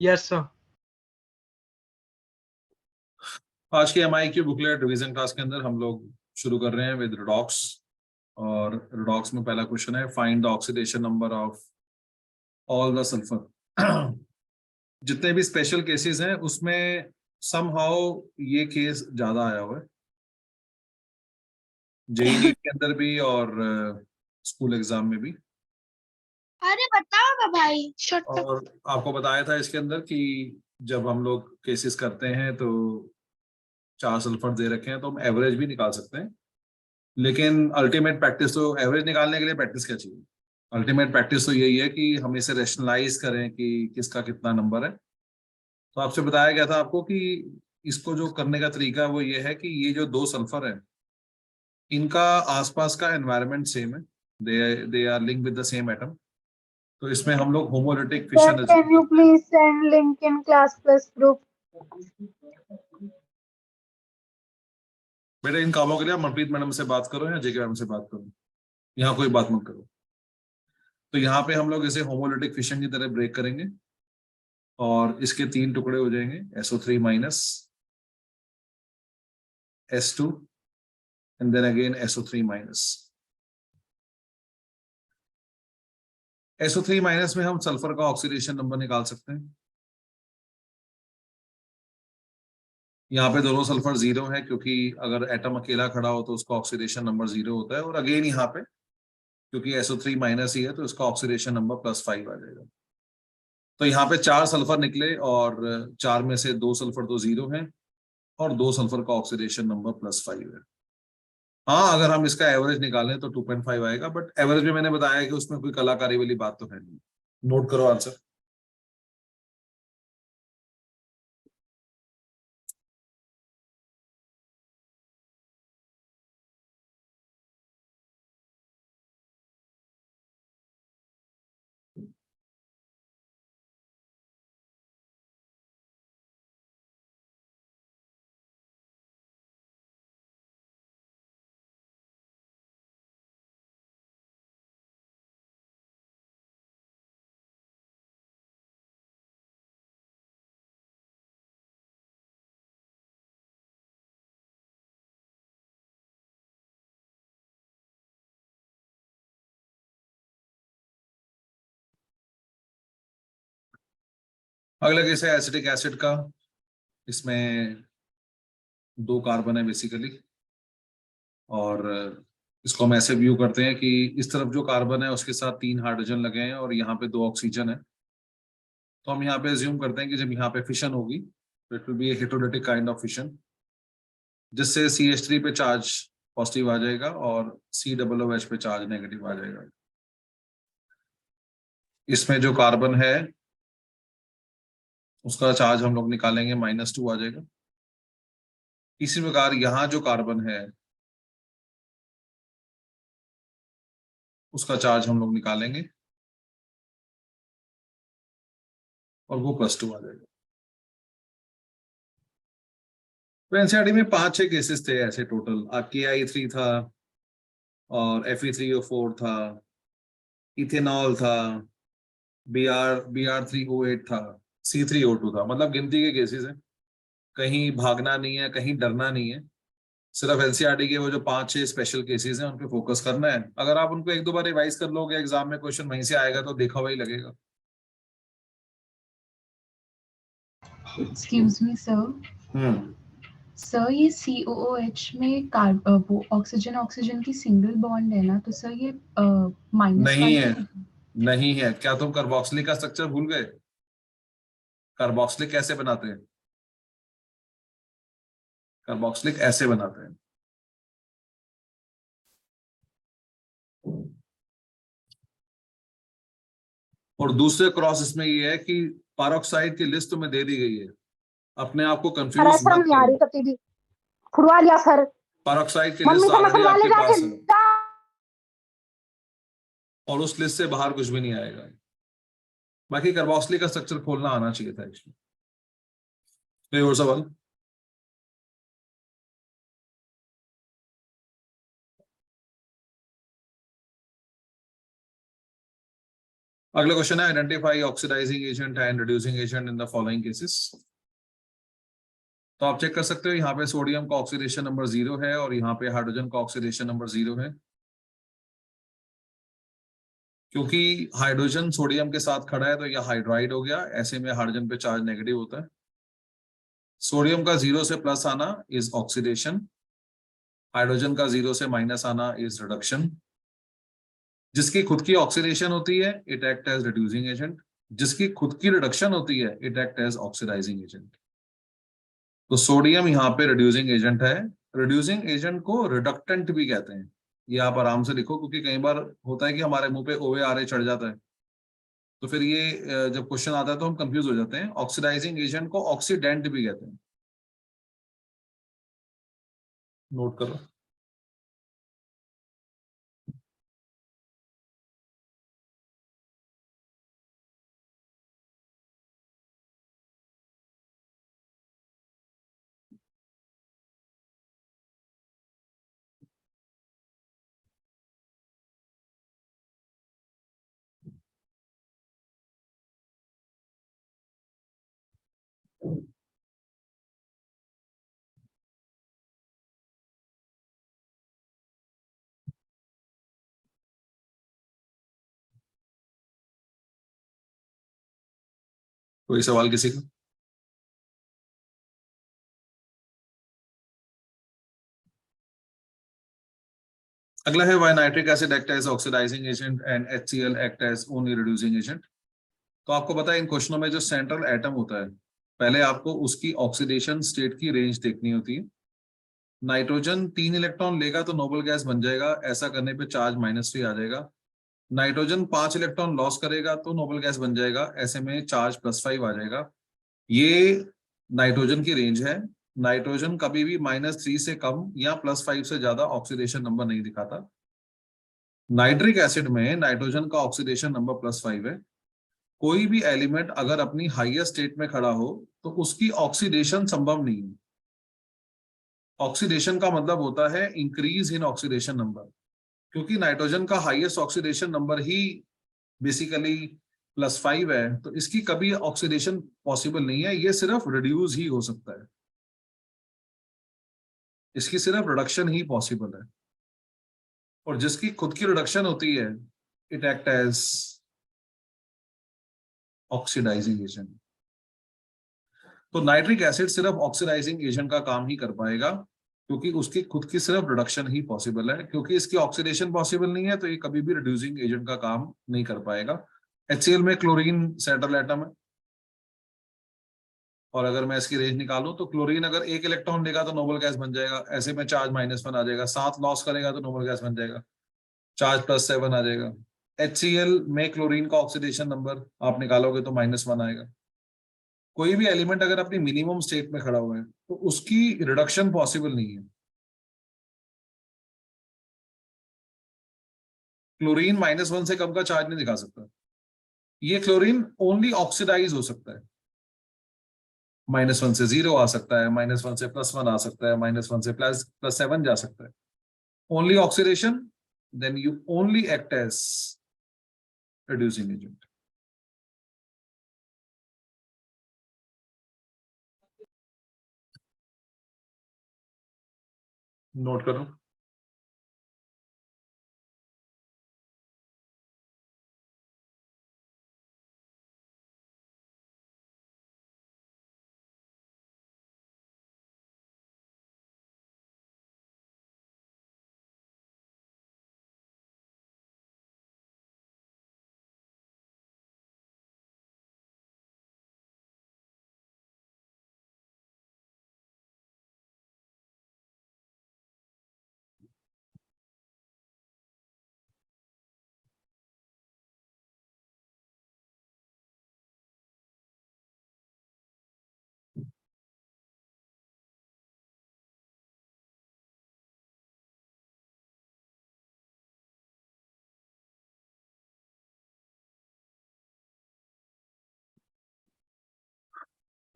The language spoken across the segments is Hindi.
Yes sir. आज की एमआई की बुकलेट रिवीजन क्लास के अंदर हम लोग शुरू कर रहे हैं विद रिडॉक्स। और रिडॉक्स में पहला क्वेश्चन है, find the oxidation number of all the sulphur. जितने भी स्पेशल केसेस हैं उसमें समहाउ ये केस ज्यादा आया हुआ है, जेई नीट के अंदर भी और स्कूल एग्जाम में भी। अरे बताओ भाई, शट अप। और आपको बताया था इसके अंदर कि जब हम लोग केसेस करते हैं तो 4 सल्फर दे रखे हैं तो हम एवरेज भी निकाल सकते हैं, लेकिन अल्टीमेट प्रैक्टिस तो एवरेज निकालने के लिए प्रैक्टिस क्या चाहिए। अल्टीमेट प्रैक्टिस तो यही है कि हम इसे रेशनलाइज करें कि किसका कितना नंबर है। तो आपसे बताया गया था आपको कि इसको जो करने का तरीका वो ये है कि ये जो 2 सल्फर है इनका आसपास का एनवायरनमेंट सेम है, they are link with the same atom. तो इसमें हम लोग homolytic Sir, fission can you please send link in class plus group? बेटा इन कामों के लिए आप मनप्रीत मैडम से बात करो या जेके मैडम से बात करो, यहाँ कोई बात मत करो। तो यहाँ पे हम लोग इसे होमोलिटिक फिशन की तरह ब्रेक करेंगे और इसके 3 टुकड़े हो जाएंगे, SO3 minus, S2 and then again SO3 minus. SO3 minus में हम सल्फर का ऑक्सीडेशन नंबर निकाल सकते हैं। यहाँ पे दोनों सल्फर 0 है क्योंकि अगर एटम अकेला खड़ा हो तो उसका ऑक्सीडेशन नंबर 0 होता है, और अगेन यहाँ पे क्योंकि SO3 माइनस ही है तो इसका ऑक्सीडेशन नंबर +5 आ जाएगा। तो यहाँ पे 4 सल्फर निकले और 4 में से 2 सल्फर तो 0 है और 2 सल्फर का ऑक्सीडेशन नंबर +5 है। हाँ, अगर हम इसका एवरेज निकालें तो 2.5 आएगा, बट एवरेज में मैंने बताया कि उसमें कोई कलाकारी वाली बात तो है नहीं। नोट करो आंसर। अगला केस है एसिटिक एसिड का। इसमें 2 कार्बन है बेसिकली, और इसको हम ऐसे व्यू करते हैं कि इस तरफ जो कार्बन है उसके साथ 3 हाइड्रोजन लगे हैं और यहाँ पे 2 ऑक्सीजन है। तो हम यहाँ पे एज्यूम करते हैं कि जब यहाँ पे फिशन होगी तो it will be a heterolytic kind of fission, जिससे CH3 पे चार्ज पॉजिटिव आ जाएगा और COOH पे चार्ज नेगेटिव आ जाएगा। इसमें जो कार्बन है उसका चार्ज हम लोग निकालेंगे, -2 आ जाएगा। इसी प्रकार यहाँ जो कार्बन है उसका चार्ज हम लोग निकालेंगे और वो +2 आ जाएगा। तो एनसीईआरटी में 5-6 केसेस थे ऐसे टोटल। KI3 था और Fe3O4 था, इथेनॉल था, Br3O8 था, C3O2 था। मतलब गिनती के केसेस हैं, कहीं भागना नहीं है, कहीं डरना नहीं है। सिर्फ एनसीईआरटी के वो जो 5-6 स्पेशल केसेस हैं उन पे फोकस करना है। अगर आप उनको 1-2 बार रिवाइज कर लोगे, एग्जाम में क्वेश्चन वहीं से आएगा तो देखा हुआ ही लगेगा। Excuse me sir. सर ये COOH में वो ऑक्सीजन ऑक्सीजन की सिंगल बॉन्ड है ना, तो सर ये माइनस नहीं है, नहीं है। क्या तुम कार्बोक्सिलिक का स्ट्रक्चर भूल गए? कार्बोक्सिलिक कैसे बनाते हैं? कार्बोक्सिलिक ऐसे बनाते हैं। और दूसरे क्रॉस इसमें ये है कि पारोक्साइड की लिस्ट तुम्हें दे दी गई है, अपने आप को कंफ्यूज मत करो। खुड़वा लिया सर। पारोक्साइड की मम्मी लिस्ट से ऑलरेडी मसलवा ले आपके जाके। पास है और उस लिस्ट से बाहर कुछ भी नहीं आएगा। बाकी कार्बोक्सिलिक का स्ट्रक्चर खोलना आना चाहिए था एक्चुअली। कोई और सवाल? अगला क्वेश्चन है identify oxidising agent and reducing agent in the following cases. तो आप चेक कर सकते हो, यहाँ पे सोडियम का ऑक्सीडेशन नंबर 0 है और यहाँ पे हाइड्रोजन का ऑक्सीडेशन नंबर 0 है। क्योंकि हाइड्रोजन सोडियम के साथ खड़ा है तो यह हाइड्राइड हो गया, ऐसे में हाइड्रोजन पे चार्ज नेगेटिव होता है। सोडियम का 0 से प्लस आना इज ऑक्सीडेशन, हाइड्रोजन का 0 से माइनस आना इज रिडक्शन। जिसकी खुद की ऑक्सीडेशन होती है it act as reducing agent, जिसकी खुद की रिडक्शन होती है it act as oxidising agent. तो सोडियम यहाँ पे रिड्यूसिंग एजेंट है। रिड्यूसिंग एजेंट को रिडक्टेंट भी कहते हैं, ये आप आराम से लिखो, क्योंकि कई बार होता है कि हमारे मुंह पे OARA चढ़ जाता है, तो फिर ये जब क्वेश्चन आता है तो हम कंफ्यूज हो जाते हैं। ऑक्सीडाइजिंग एजेंट को ऑक्सीडेंट भी कहते हैं, नोट करो। कोई सवाल किसी का? अगला है why nitric acid act as oxidising agent and HCl act as only reducing agent. तो आपको पता है इन क्वेश्चनों में जो सेंट्रल एटम होता है, पहले आपको उसकी ऑक्सीडेशन स्टेट की रेंज देखनी होती है। नाइट्रोजन 3 इलेक्ट्रॉन लेगा तो नोबल गैस बन जाएगा, ऐसा करने पे चार्ज -3 आ जाएगा। नाइट्रोजन 5 इलेक्ट्रॉन लॉस करेगा तो नोबल गैस बन जाएगा, ऐसे में चार्ज +5 आ जाएगा। ये नाइट्रोजन की रेंज है। नाइट्रोजन कभी भी -3 से कम या +5 से ज्यादा ऑक्सीडेशन नंबर नहीं दिखाता। नाइट्रिक एसिड में नाइट्रोजन का ऑक्सीडेशन नंबर +5 है। कोई भी एलिमेंट अगर अपनी हाईएस्ट स्टेट में खड़ा हो तो उसकी ऑक्सीडेशन संभव नहीं है। ऑक्सीडेशन का मतलब होता है इंक्रीज इन ऑक्सीडेशन नंबर, क्योंकि नाइट्रोजन का हाईएस्ट ऑक्सीडेशन नंबर ही बेसिकली +5 है, तो इसकी कभी ऑक्सीडेशन पॉसिबल नहीं है, ये सिर्फ रिड्यूस ही हो सकता है, इसकी सिर्फ रिडक्शन ही पॉसिबल है। और जिसकी खुद की रिडक्शन होती है it act as oxidising agent. तो नाइट्रिक एसिड सिर्फ ऑक्सीडाइजिंग एजेंट का काम ही कर पाएगा, क्योंकि उसकी खुद की सिर्फ रिडक्शन ही पॉसिबल है। क्योंकि इसकी ऑक्सीडेशन पॉसिबल नहीं है तो ये कभी भी रिड्यूसिंग एजेंट का काम नहीं कर पाएगा। HCl में क्लोरीन सेंट्रल एटम है, और अगर मैं इसकी रेंज निकालूं तो क्लोरीन अगर 1 इलेक्ट्रॉन लेगा तो नोबल गैस बन जाएगा, ऐसे में चार्ज -1 आ जाएगा। 7 लॉस करेगा तो नोबल गैस बन जाएगा, चार्ज +7 आ जाएगा। HCl में क्लोरीन का ऑक्सीडेशन नंबर आप निकालोगे तो -1 आएगा। कोई भी एलिमेंट अगर अपनी मिनिमम स्टेट में खड़ा हुआ है तो उसकी रिडक्शन पॉसिबल नहीं है। क्लोरीन -1 से कम का चार्ज नहीं दिखा सकता। ये क्लोरीन ओनली ऑक्सीडाइज हो सकता है, -1 से 0 आ सकता है, -1 से +1 आ सकता है, -1 से +7 जा सकता है। Only oxidation, then you only act as reducing agent. Note करो।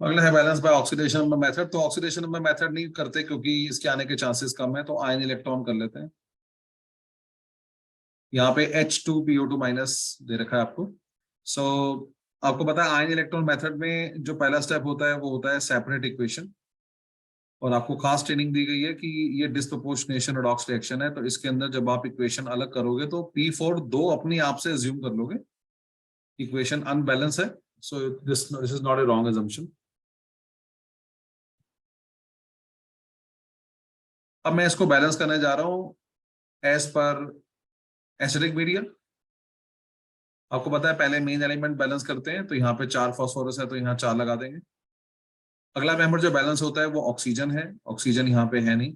अगला है balance by oxidation number method. तो ऑक्सीडेशन नंबर मेथड नहीं करते क्योंकि इसके आने के चांसेस कम है, तो आयन इलेक्ट्रॉन कर लेते हैं। यहाँ पे H2PO2- दे रखा है आपको। सो आपको पता है आयन इलेक्ट्रॉन मेथड में जो पहला स्टेप होता है वो होता है सेपरेट इक्वेशन, और आपको खास ट्रेनिंग दी गई है कि ये डिस्प्रोपोर्शनेशन रिडॉक्स रिएक्शन है, तो इसके अंदर जब आप इक्वेशन अलग करोगे तो P4 दो अपनी आप से अज्यूम कर लोगे, इक्वेशन अनबैलेंस है, so this is not a wrong assumption. अब मैं इसको बैलेंस करने जा रहा हूं एज पर एसिडिक मीडिया। आपको पता है पहले मेन एलिमेंट बैलेंस करते हैं, तो यहाँ पे 4 फास्फोरस है तो यहाँ 4 लगा देंगे। अगला मेंबर जो बैलेंस होता है वो ऑक्सीजन है, ऑक्सीजन यहाँ पे है नहीं।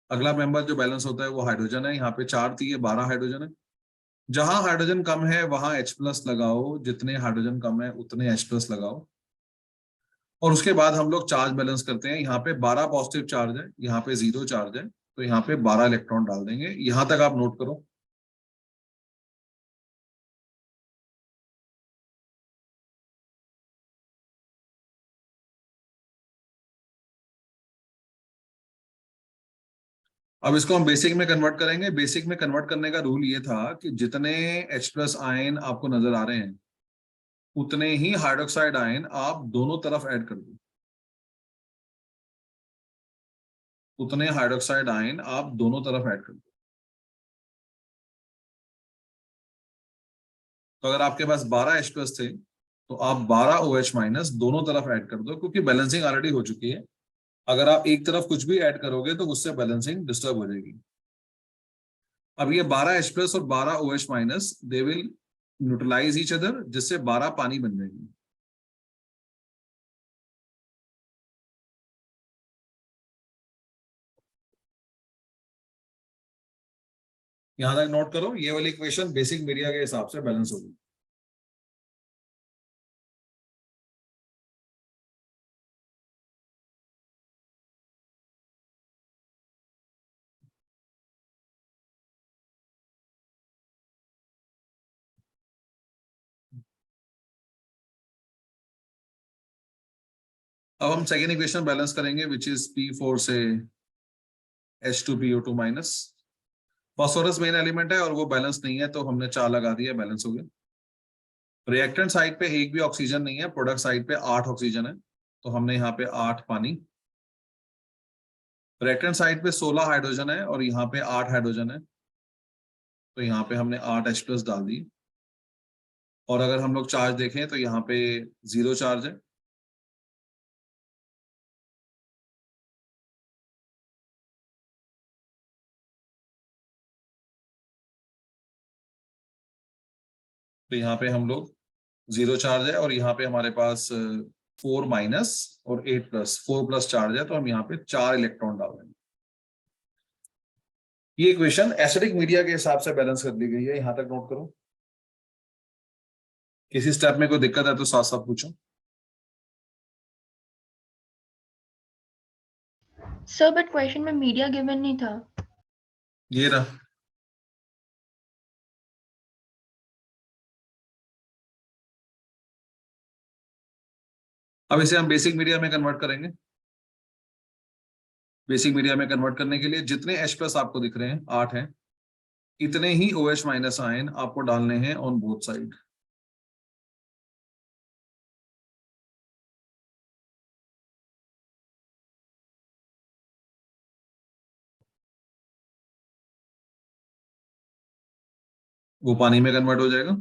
अगला मेंबर जो बैलेंस होता है वो हाइड्रोजन है, यहाँ पे 4 थी, ये 12 हाइड्रोजन है। जहां हाइड्रोजन कम है वहां H+ लगाओ, जितने हाइड्रोजन कम है उतने H+ लगाओ। और उसके बाद हम लोग चार्ज बैलेंस करते हैं, यहाँ पे 12 पॉजिटिव चार्ज है, यहाँ पे 0 चार्ज है, तो यहाँ पे 12 इलेक्ट्रॉन डाल देंगे। यहां तक आप नोट करो। अब इसको हम बेसिक में कन्वर्ट करेंगे। बेसिक में कन्वर्ट करने का रूल ये था कि जितने H+ आयन आपको नजर आ रहे हैं उतने ही हाइड्रोक्साइड आयन आप दोनों तरफ ऐड कर दो, उतने हाइड्रोक्साइड आयन आप दोनों तरफ ऐड कर दो। तो अगर आपके पास 12 H+ थे तो आप 12 OH- दोनों तरफ ऐड कर दो, क्योंकि बैलेंसिंग ऑलरेडी हो चुकी है। अगर आप एक तरफ कुछ भी ऐड करोगे तो उससे बैलेंसिंग डिस्टर्ब हो जाएगी। अब ये 12 H+ और 12 OH- they will neutralise each other, जिससे 12 पानी बन जाएगी। यहां तक नोट करो, ये वाली इक्वेशन बेसिक मीडिया के हिसाब से बैलेंस होगी। अब हम सेकेंड इक्वेशन बैलेंस करेंगे, विच इज P4 से H2PO2-। फॉस्फोरस मेन एलिमेंट है और वो बैलेंस नहीं है, तो हमने 4 लगा दिया, बैलेंस हो गया। रिएक्टेंट साइड पे एक भी ऑक्सीजन नहीं है, प्रोडक्ट साइड पे 8 ऑक्सीजन है, तो हमने यहाँ पे 8 पानी। रिएक्टेंट साइड पे 16 हाइड्रोजन है और यहाँ पे 8 हाइड्रोजन है, तो यहाँ पे हमने 8 H+ डाल दी। और अगर हम लोग चार्ज देखें तो यहाँ पे 0 चार्ज है। तो यहाँ पे हम लोग 0 चार्ज है, और यहाँ पे हमारे पास 4- और 8+, 4+ चार्ज है, तो हम यहाँ पे 4 इलेक्ट्रॉन डाल देंगे। ये इक्वेशन एसिडिक मीडिया के हिसाब से बैलेंस कर दी गई है, यहां तक नोट करो। किसी स्टेप में कोई दिक्कत है तो साथ साथ पूछो। सर बट क्वेश्चन में मीडिया गिवन नहीं था। ये रहा। अब इसे हम बेसिक मीडिया में कन्वर्ट करेंगे। बेसिक मीडिया में कन्वर्ट करने के लिए जितने H+ आपको दिख रहे हैं 8 हैं, इतने ही OH- आयन आपको डालने हैं ऑन बोथ साइड। वो पानी में कन्वर्ट हो जाएगा।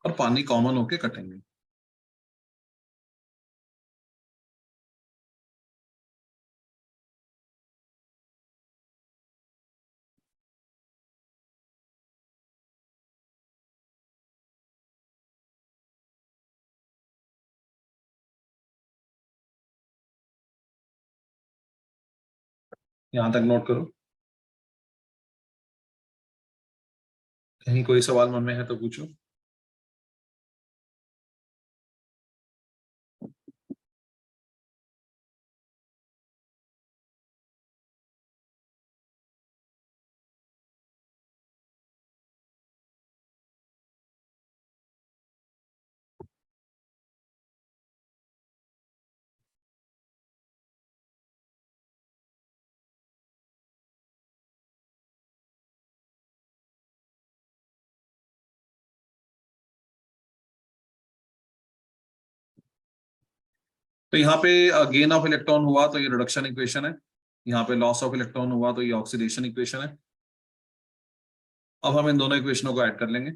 और पानी कॉमन होके कटेंगे। यहां तक नोट करो। कहीं कोई सवाल मन में है तो पूछो। तो यहाँ पे गेन ऑफ इलेक्ट्रॉन हुआ तो ये रिडक्शन इक्वेशन है, यहाँ पे लॉस ऑफ इलेक्ट्रॉन हुआ तो ये ऑक्सीडेशन इक्वेशन है। अब हम इन दोनों इक्वेशनों को ऐड कर लेंगे।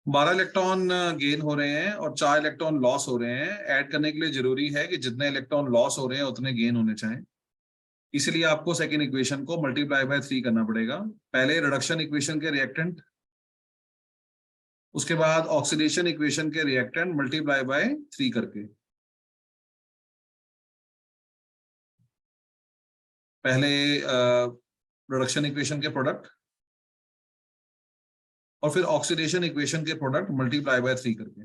बारह इलेक्ट्रॉन गेन हो रहे हैं और 4 इलेक्ट्रॉन लॉस हो रहे हैं। ऐड करने के लिए जरूरी है कि जितने इलेक्ट्रॉन लॉस हो रहे हैं उतने गेन होने चाहिए, इसलिए आपको सेकेंड इक्वेशन को मल्टीप्लाई बाय 3 करना पड़ेगा। पहले रिडक्शन इक्वेशन के रिएक्टेंट, उसके बाद ऑक्सीडेशन इक्वेशन के रिएक्टेंट मल्टीप्लाई बाय 3 करके। पहले रिडक्शन इक्वेशन के प्रोडक्ट और फिर ऑक्सीडेशन इक्वेशन के प्रोडक्ट मल्टीप्लाई बाय 3 करके।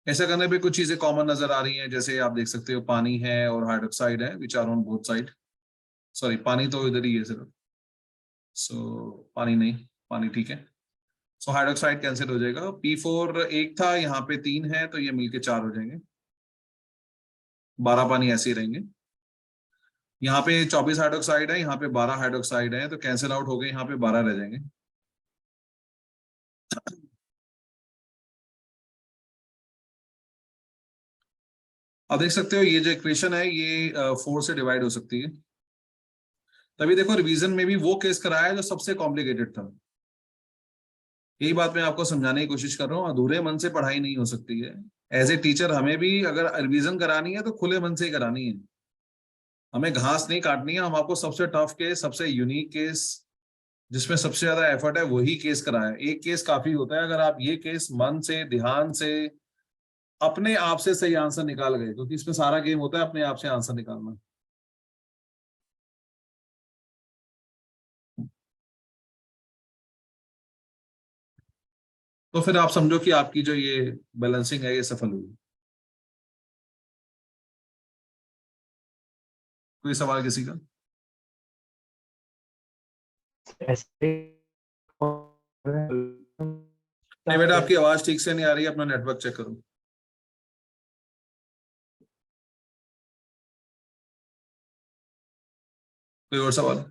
ऐसा करने पे कुछ चीजें कॉमन नजर आ रही हैं, जैसे आप देख सकते हो पानी है और हाइड्रोक्साइड है which are on both side. Sorry, पानी तो इधर ही है सिर्फ, सो पानी नहीं, पानी ठीक है। सो हाइड्रोक्साइड कैंसिल हो जाएगा। P4 एक था, यहाँ पे 3 है, तो ये मिलके 4 हो जाएंगे। 12 पानी ऐसे ही रहेंगे। यहाँ पे 24 हाइड्रोक्साइड है, यहाँ पे 12 हाइड्रोक्साइड है, तो कैंसिल आउट हो गए, यहाँ पे 12 रह जाएंगे। अब देख सकते हो ये जो इक्वेशन है ये 4 से डिवाइड हो सकती है। तभी देखो रिवीजन में भी वो केस कराया जो सबसे कॉम्प्लिकेटेड था। यही बात मैं आपको समझाने की कोशिश कर रहा हूँ, अधूरे मन से पढ़ाई नहीं हो सकती है। एज ए टीचर हमें भी अगर रिवीजन करानी है तो खुले मन से ही करानी है, हमें घास नहीं काटनी है। हम आपको सबसे टफ केस, सबसे यूनिक केस, जिसमें सबसे ज्यादा एफर्ट है, वही केस कराया। एक केस काफी होता है, अगर आप ये केस मन से ध्यान से अपने आप से सही आंसर निकाल गए, क्योंकि इसमें सारा गेम होता है अपने आप से आंसर निकालना। तो फिर आप समझो कि आपकी जो ये बैलेंसिंग है ये सफल हुई। कोई सवाल किसी का? ऐसे नहीं बेटा, आपकी आवाज ठीक से नहीं आ रही है, अपना नेटवर्क चेक करो। कोई और सवाल?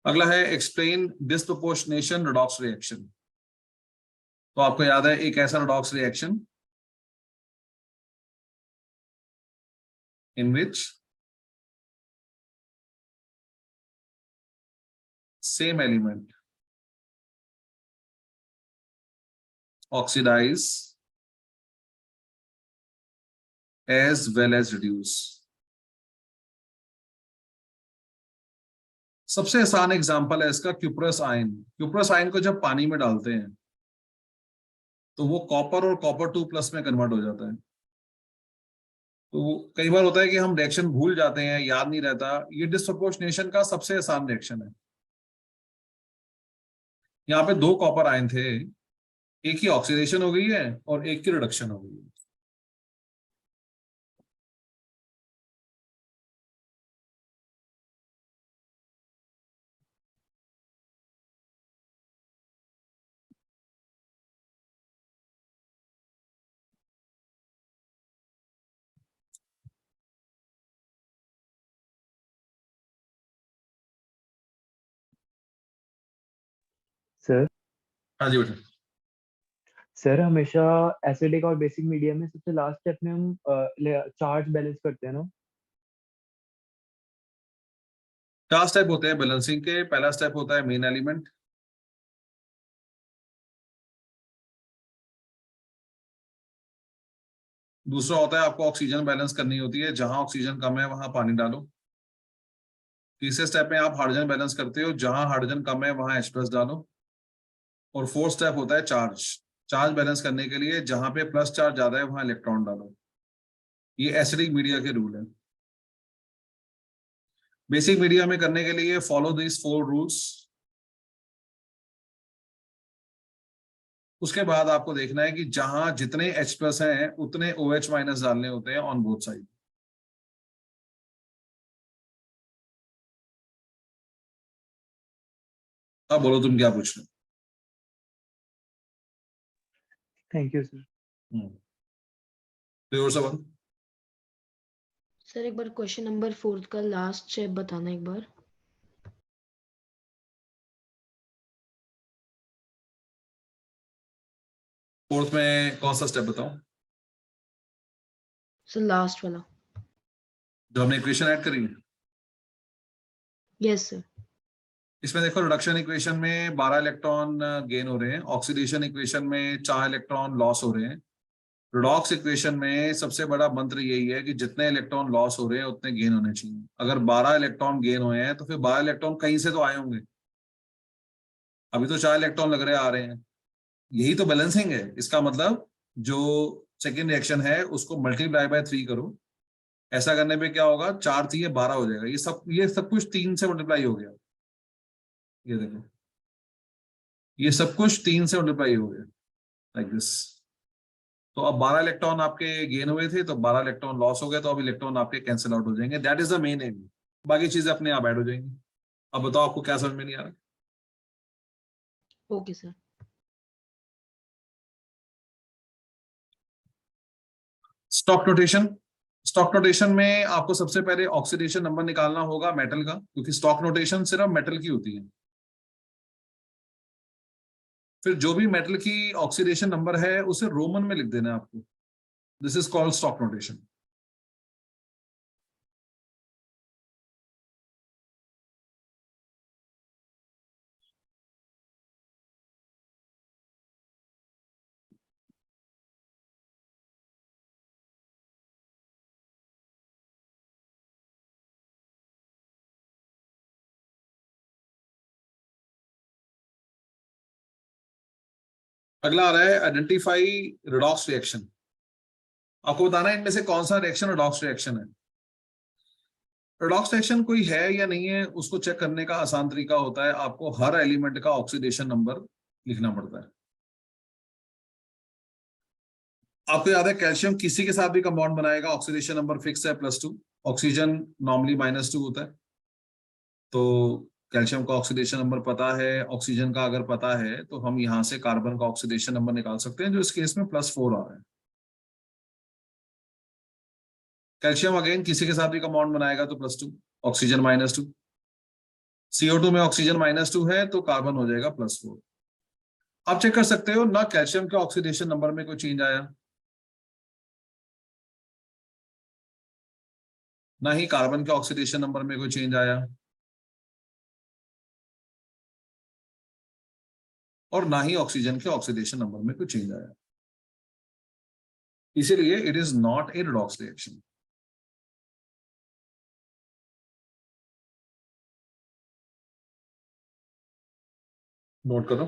अगला है एक्सप्लेन डिस्प्रोपोर्शनेशन रेडॉक्स रिएक्शन। तो आपको याद है एक ऐसा redox reaction in which same element oxidize as well as reduce। सबसे आसान एग्जांपल है इसका क्यूप्रस आयन। क्यूप्रस आयन को जब पानी में डालते हैं तो वो कॉपर और कॉपर 2+ में कन्वर्ट हो जाता है। तो कई बार होता है कि हम रिएक्शन भूल जाते हैं, याद नहीं रहता। ये डिस्प्रोपोर्शनेशन का सबसे आसान रिएक्शन है। यहाँ पे 2 कॉपर आयन थे, एक की ऑक्सीडेशन हो गई है और एक की रिडक्शन हो गई है। सर हाँ जी बेटा। सर हमेशा एसिडिक और बेसिक मीडियम में सबसे लास्ट स्टेप में हम चार्ज बैलेंस करते हैं ना। 4 स्टेप होते हैं बैलेंसिंग के। पहला स्टेप होता है मेन एलिमेंट, दूसरा होता है आपको ऑक्सीजन बैलेंस करनी होती है, जहां ऑक्सीजन कम है वहां पानी डालो। तीसरे स्टेप में आप हाइड्रोजन बैलेंस करते हो, जहां हाइड्रोजन कम है वहां H+ डालो। और फोर्थ स्टेप होता है चार्ज, चार्ज बैलेंस करने के लिए जहां पे प्लस चार्ज ज्यादा है वहां इलेक्ट्रॉन डालो। ये एसिडिक मीडिया के रूल है। बेसिक मीडिया में करने के लिए फॉलो दिस 4 रूल्स। उसके बाद आपको देखना है कि जहां जितने H+ हैं उतने OH- डालने होते हैं ऑन बोथ साइड। अब बोलो तुम क्या पूछ रहे थैंक यू सर। हो? तो और सवाल? सर एक बार क्वेश्चन नंबर 4 का लास्ट स्टेप बताना एक बार। फोर्थ में कौन सा स्टेप बताऊं? सर लास्ट वाला। जो हमने इक्वेशन ऐड करी है, यस सर। इसमें देखो रिडक्शन इक्वेशन में 12 इलेक्ट्रॉन गेन हो रहे हैं, ऑक्सीडेशन इक्वेशन में 4 इलेक्ट्रॉन लॉस हो रहे हैं। रिडॉक्स इक्वेशन में सबसे बड़ा मंत्र यही है कि जितने इलेक्ट्रॉन लॉस हो रहे हैं उतने गेन होने चाहिए। अगर 12 इलेक्ट्रॉन गेन हुए हैं तो फिर 12 इलेक्ट्रॉन कहीं से तो आए होंगे। अभी तो 4 इलेक्ट्रॉन लग रहे आ रहे हैं, यही तो बैलेंसिंग है। इसका मतलब जो सेकेंड रिएक्शन है उसको मल्टीप्लाई बाय 3 करो। ऐसा करने पे क्या होगा, 4 3 12 हो जाएगा। ये सब कुछ 3 से मल्टीप्लाई हो गया। ये देखो, ये सब कुछ 3 से मल्टीप्लाई हो गया लाइक दिस। तो अब 12 इलेक्ट्रॉन आपके गेन हुए थे, तो 12 इलेक्ट्रॉन लॉस हो गए, तो अब इलेक्ट्रॉन आपके कैंसिल आउट हो जाएंगे। That is the main M. बाकी चीजें अपने आप ऐड हो जाएंगी। अब बताओ आपको क्या समझ में नहीं आ रहा? Okay sir. Stock notation. Stock notation में आपको सबसे पहले ऑक्सीडेशन नंबर निकालना होगा मेटल का, क्योंकि स्टॉक नोटेशन सिर्फ मेटल की होती है। फिर जो भी मेटल की ऑक्सीडेशन नंबर है उसे रोमन में लिख देना है आपको। This is called stock notation. अगला आ रहा है आइडेंटिफाई रिडॉक्स रिएक्शन। आपको बताना है इनमें से कौन सा रिएक्शन रिडॉक्स रिएक्शन है। रिडॉक्स रिएक्शन कोई है या नहीं है उसको चेक करने का आसान तरीका होता है, आपको हर एलिमेंट का ऑक्सीडेशन नंबर लिखना पड़ता है। आपको याद है कैल्शियम किसी के साथ भी कंपाउंड बनाएगा, ऑक्सीडेशन नंबर फिक्स है +2। ऑक्सीजन नॉर्मली -2 होता है। तो कैल्शियम का ऑक्सीडेशन नंबर पता है, ऑक्सीजन का अगर पता है तो हम यहां से कार्बन का ऑक्सीडेशन नंबर निकाल सकते हैं, जो इस केस में +4 आ रहा है। कैल्शियम अगेन किसी के साथ भी कंपाउंड बनाएगा तो +2, ऑक्सीजन -2। CO2 में ऑक्सीजन -2 है तो कार्बन हो जाएगा +4। आप चेक कर सकते हो ना, कैल्शियम के ऑक्सीडेशन नंबर में कोई चेंज आया, ना ही कार्बन के ऑक्सीडेशन नंबर में कोई चेंज आया, और ना ही ऑक्सीजन के ऑक्सीडेशन नंबर में कोई चेंज आया। इसीलिए it is not a redox reaction. Note करो।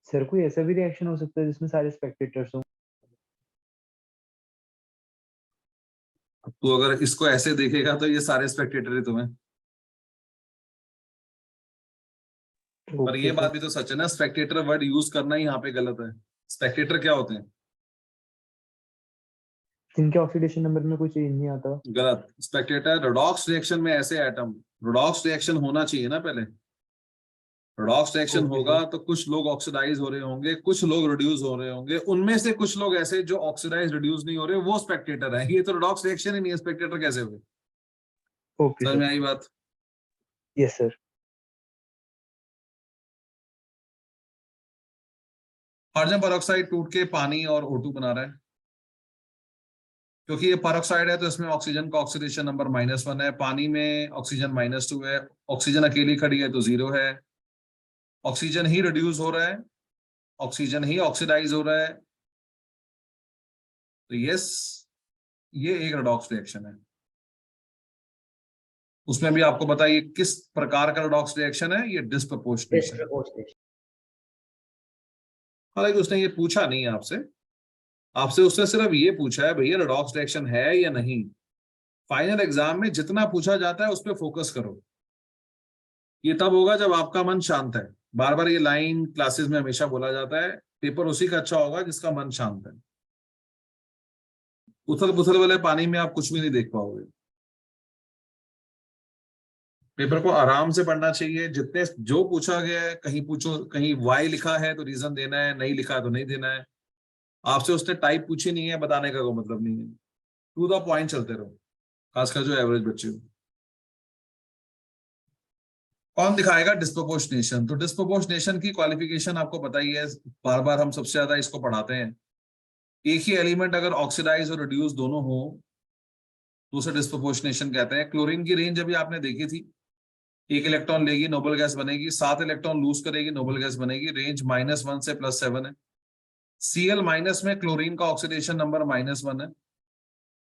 सर कोई ऐसा भी रिएक्शन हो सकता है जिसमें सारे स्पेक्टेटर्स हो? तो अगर इसको ऐसे देखेगा तो ये सारे स्पेक्टेटर ही तुम्हें। पर ये ओके बात सर। भी तो सच है ना, स्पेक्टेटर वर्ड यूज करना ही यहाँ पे गलत है। स्पेक्टेटर क्या होते हैं? जिनके ऑक्सीडेशन नंबर में कोई चेंज नहीं आता। गलत। स्पेक्टेटर रिडॉक्स रिएक्शन में ऐसे एटम, रिडॉक्स रिएक्शन होना चाहिए ना पहले। रिडॉक्स रिएक्शन ओके होगा सर। तो कुछ लोग ऑक्सीडाइज हो रहे होंगे, कुछ लोग रिड्यूस हो रहे होंगे, उनमें से कुछ लोग ऐसे जो ऑक्सीडाइज रिड्यूस नहीं हो रहे, वो स्पेक्टेटर है। ये तो रिडॉक्स रिएक्शन ही नहीं है, स्पेक्टेटर कैसे हुए? ओके समझ में सर। आई बात? Yes sir. हाइड्रोजन पेरोक्साइड टूट के पानी और O2 बना रहा है। क्योंकि ये पेरोक्साइड है तो इसमें ऑक्सीजन का ऑक्सीडेशन नंबर -1 है, पानी में ऑक्सीजन -2 है, ऑक्सीजन अकेली खड़ी है तो 0 है, ऑक्सीजन ही रिड्यूस हो रहा है, ऑक्सीजन ही ऑक्सीडाइज हो रहा है। तो यस, ये एक रेडॉक्स रिएक्शन है। उसमें भी आपको बताइए किस प्रकार का रेडॉक्स रिएक्शन है, ये डिस्प्रपोर्शनेशन। हालांकि उसने ये पूछा नहीं है आपसे, आपसे उसने सिर्फ ये पूछा है भैया रेडॉक्स रिएक्शन है या नहीं। फाइनल एग्जाम में जितना पूछा जाता है उस पर फोकस करो। ये तब होगा जब आपका मन शांत है। बार बार ये लाइन क्लासेस में हमेशा बोला जाता है, पेपर उसी का अच्छा होगा जिसका मन शांत है। उथल पुथल वाले पानी में आप कुछ भी नहीं देख पाओगे। पेपर को आराम से पढ़ना चाहिए। जितने जो पूछा गया है, कहीं पूछो, कहीं वाई लिखा है तो रीजन देना है, नहीं लिखा तो नहीं देना है। आपसे उसने टाइप पूछी नहीं है, बताने का कोई मतलब नहीं है। टू द पॉइंट चलते रहो, खासकर जो एवरेज बच्चे हो। कौन दिखाएगा डिस्प्रोपोर्शनेशन? तो डिस्प्रोपोर्शनेशन की क्वालिफिकेशन आपको पता ही है, बार बार हम सबसे ज्यादा इसको पढ़ाते हैं। एक ही एलिमेंट अगर ऑक्सीडाइज और रिड्यूस दोनों हो तो उसे डिस्प्रोपोर्शनेशन कहते हैं। क्लोरीन की रेंज अभी आपने देखी थी, 1 इलेक्ट्रॉन लेगी नोबल गैस बनेगी, 7 इलेक्ट्रॉन लूज करेगी नोबल गैस बनेगी। रेंज -1 से +7 है। Cl- में क्लोरीन का ऑक्सीडेशन नंबर -1 है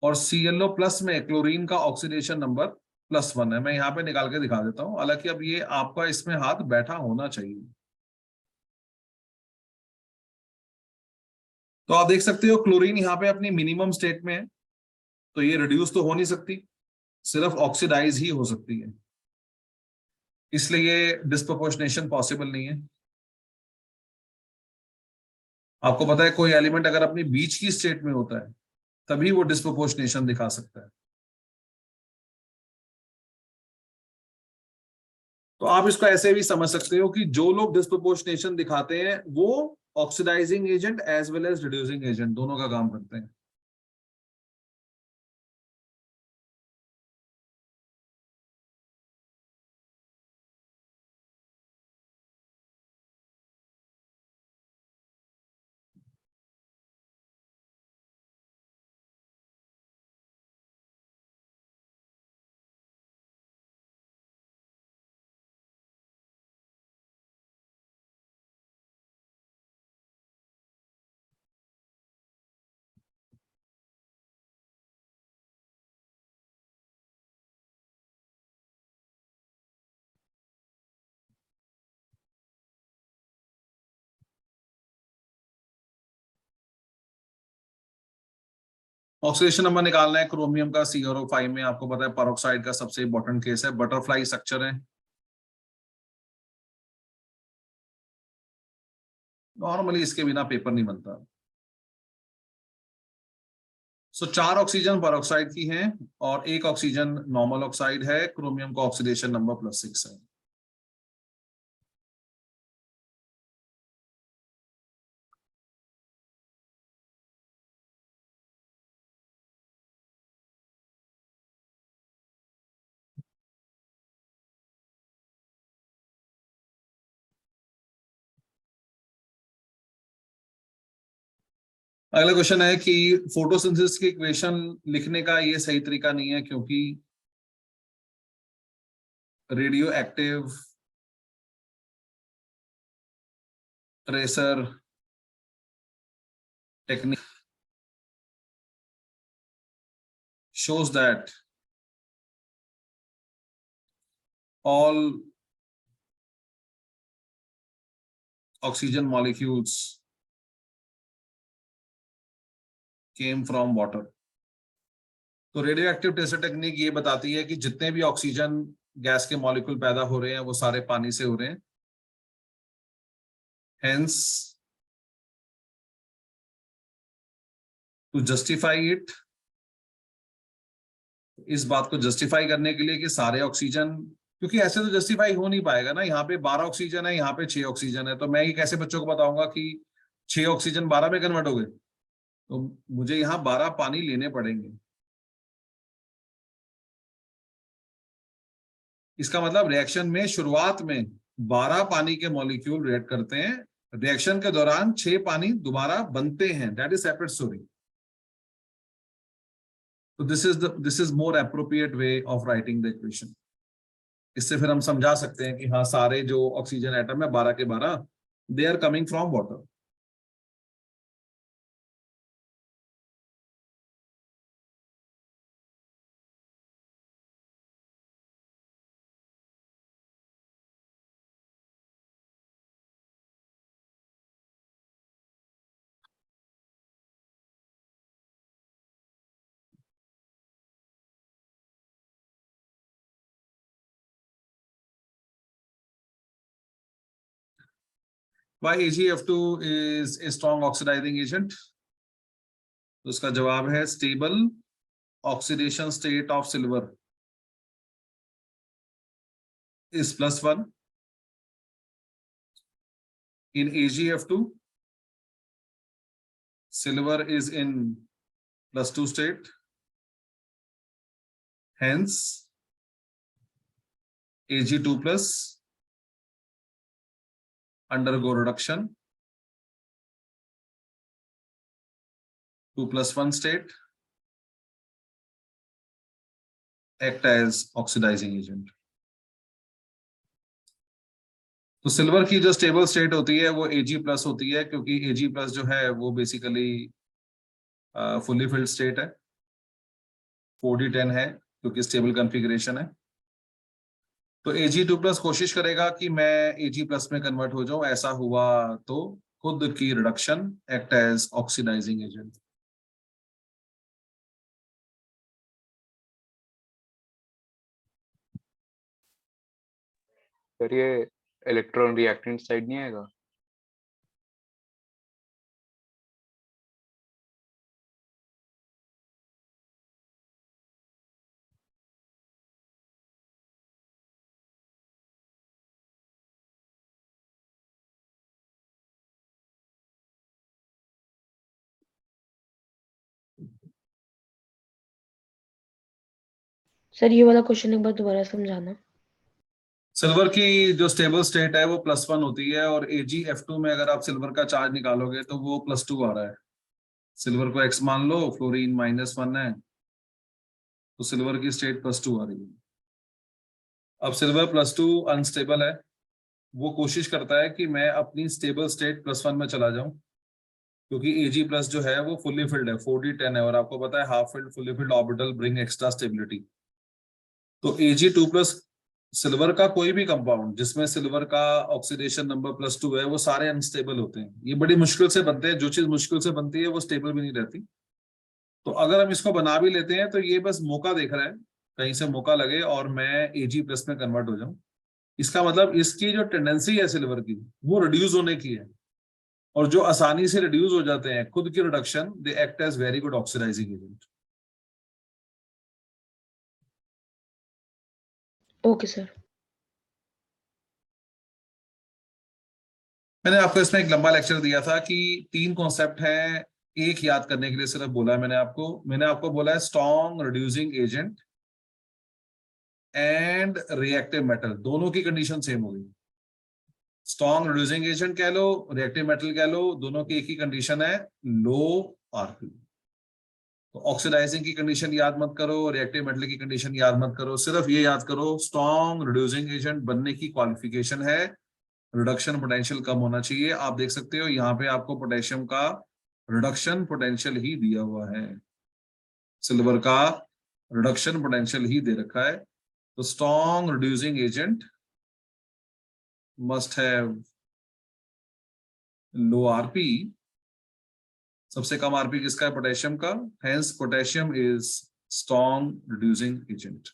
और ClO+ में क्लोरीन का ऑक्सीडेशन नंबर +1 है। मैं यहाँ पे निकाल के दिखा देता हूं, हालांकि अब ये आपका इसमें हाथ बैठा होना चाहिए। तो आप देख सकते हो क्लोरीन यहाँ पे अपनी मिनिमम स्टेट में है, तो ये रिड्यूस तो हो नहीं सकती, सिर्फ ऑक्सीडाइज ही हो सकती है, इसलिए डिस्प्रोपोर्शनेशन पॉसिबल नहीं है। आपको पता है कोई एलिमेंट अगर अपनी बीच की स्टेट में होता है तभी वो डिस्प्रोपोर्शनेशन दिखा सकता है। तो आप इसको ऐसे भी समझ सकते हो कि जो लोग डिस्प्रोपोर्शनेशन दिखाते हैं वो oxidising agent as well as reducing agent दोनों का काम करते हैं। ऑक्सीडेशन नंबर निकालना है क्रोमियम का CrO5 में। आपको पता है पेरोक्साइड का सबसे इंपॉर्टेंट केस है, बटरफ्लाई स्ट्रक्चर है। नॉर्मली इसके बिना पेपर नहीं बनता। 4 ऑक्सीजन पेरोक्साइड की हैं और 1 ऑक्सीजन नॉर्मल ऑक्साइड है। क्रोमियम का ऑक्सीडेशन नंबर +6 है। अगला क्वेश्चन है कि फोटोसिंथेसिस की इक्वेशन लिखने का ये सही तरीका नहीं है, क्योंकि radio active tracer technique shows that all oxygen molecules came from water। तो रेडियो एक्टिव ट्रेसर टेक्निक ये बताती है कि जितने भी ऑक्सीजन गैस के मॉलिक्यूल पैदा हो रहे हैं वो सारे पानी से हो रहे हैं। हेंस टू जस्टिफाई इट, इस बात को जस्टिफाई करने के लिए कि सारे ऑक्सीजन, क्योंकि ऐसे तो जस्टिफाई हो नहीं पाएगा ना, यहाँ पे 12 ऑक्सीजन है, यहाँ पे 6 ऑक्सीजन है, तो मैं ये कैसे बच्चों को बताऊंगा कि 6 ऑक्सीजन 12 में कन्वर्ट हो गए? तो मुझे यहाँ 12 पानी लेने पड़ेंगे। इसका मतलब रिएक्शन में शुरुआत में 12 पानी के मॉलिक्यूल रिएक्ट करते हैं, रिएक्शन के दौरान 6 पानी दोबारा बनते हैं, दैट इज सेपरेट स्टोरी। तो this is more appropriate way of writing the equation. इससे फिर हम समझा सकते हैं कि हाँ, सारे जो ऑक्सीजन एटम है 12 के 12 they are coming from water. Why AgF2 is a strong oxidizing agent? तो उसका जवाब है stable oxidation state of silver is +1. In AgF2, silver is in +2 state. Hence, Ag2 plus undergo reduction to +1 state, act as oxidizing agent. तो सिल्वर की जो स्टेबल स्टेट होती है वो Ag+ होती है, क्योंकि Ag+ जो है वो बेसिकली फुली फिल्ड स्टेट है, 4d10 है क्योंकि स्टेबल कॉन्फ़िगरेशन है। तो Ag2+ कोशिश करेगा कि मैं Ag+ में कन्वर्ट हो जाऊं, ऐसा हुआ तो खुद की reduction act as oxidising agent. Sir ये इलेक्ट्रॉन रिएक्टेंट साइड नहीं आएगा? सर ये वाला क्वेश्चन एक बार दोबारा समझाना। सिल्वर की जो स्टेबल स्टेट है वो +1 होती है, और AgF2 में अगर आप सिल्वर का चार्ज निकालोगे तो वो +2 आ रहा है। सिल्वर को X मान लो, फ्लोरीन -1 है, तो सिल्वर की स्टेट +2 आ रही है। अब सिल्वर +2 अनस्टेबल है, वो कोशिश करता है कि मैं अपनी स्टेबल स्टेट +1 में चला जाऊं, क्योंकि Ag+ जो है वो फुली फिल्ड है, 4d10 है, और आपको पता है half filled fully filled orbital bring extra stability. तो Ag2+ सिल्वर का कोई भी कंपाउंड जिसमें सिल्वर का ऑक्सीडेशन नंबर +2 है वो सारे अनस्टेबल होते हैं। ये बड़ी मुश्किल से बनते हैं, जो चीज मुश्किल से बनती है वो स्टेबल भी नहीं रहती। तो अगर हम इसको बना भी लेते हैं तो ये बस मौका देख रहा है, कहीं से मौका लगे और मैं Ag+ में कन्वर्ट हो जाऊं। इसका मतलब इसकी जो टेंडेंसी है सिल्वर की वो रिड्यूस होने की है, और जो आसानी से रिड्यूस हो जाते हैं खुद की reduction, they act as very good oxidising agent. Okay sir. मैंने आपको इसमें एक लंबा लेक्चर दिया था कि 3 कॉन्सेप्ट हैं, एक याद करने के लिए सिर्फ बोला है मैंने आपको बोला है strong reducing agent and reactive metal, दोनों की कंडीशन सेम होगी। स्ट्रॉन्ग रिड्यूसिंग एजेंट कह लो, रिएक्टिव मेटल कह लो, दोनों की एक ही कंडीशन है, लो आरपी। तो ऑक्सीडाइजिंग की कंडीशन याद मत करो, रिएक्टिव मेटल की कंडीशन याद मत करो, सिर्फ ये याद करो स्ट्रॉन्ग रिड्यूसिंग एजेंट बनने की क्वालिफिकेशन है रिडक्शन पोटेंशियल कम होना चाहिए। आप देख सकते हो यहाँ पे आपको पोटेशियम का रिडक्शन पोटेंशियल ही दिया हुआ है, सिल्वर का रिडक्शन पोटेंशियल ही दे रखा है। तो strong reducing agent must have low RP. सबसे कम आरपी किसका है? पोटेशियम का। Hence potassium is strong reducing agent.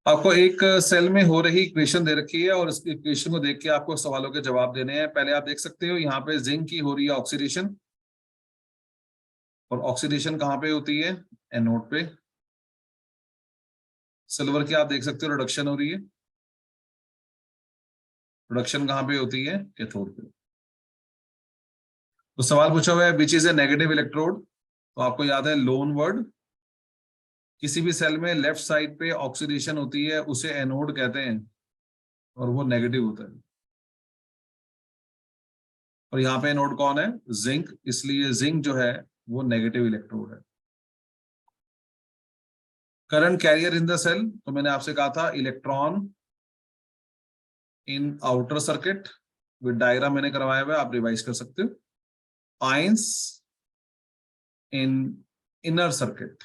आपको एक सेल में हो रही इक्वेशन दे रखी है, और इस इक्वेशन को देख के आपको सवालों के जवाब देने हैं। पहले आप देख सकते हो यहाँ पे जिंक की हो रही है ऑक्सीडेशन, और ऑक्सीडेशन कहाँ पे होती है? एनोड पे। सिल्वर की आप देख सकते हो रिडक्शन हो रही है, प्रोडक्शन कहाँ पे होती है? कैथोड पे। तो सवाल पूछा हुआ है which is a negative electrode, तो आपको याद है लोन वर्ड। किसी भी सेल में लेफ्ट साइड पे ऑक्सीडेशन होती है उसे एनोड कहते हैं और वो नेगेटिव होता है। और यहाँ पे एनोड कौन है? जिंक, इसलिए जिंक जो है वो नेगेटिव इलेक्ट्रोड है। Current carrier in the cell, तो मैंने आपसे कहा था electron in outer circuit, with diagram मैंने करवाया हुआ है, आप रिवाइज कर सकते हो। आयंस इन इनर सर्किट,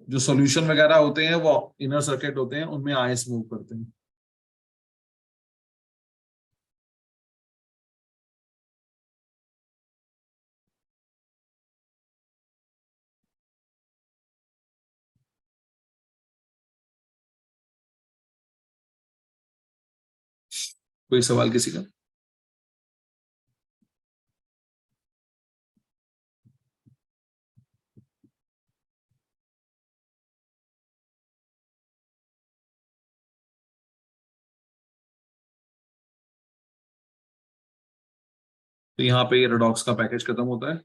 जो सॉल्यूशन वगैरह होते हैं वो इनर सर्किट होते हैं, उनमें आयंस मूव करते हैं। कोई सवाल किसी का? तो यहाँ पे ये रेडॉक्स का पैकेज खत्म होता है।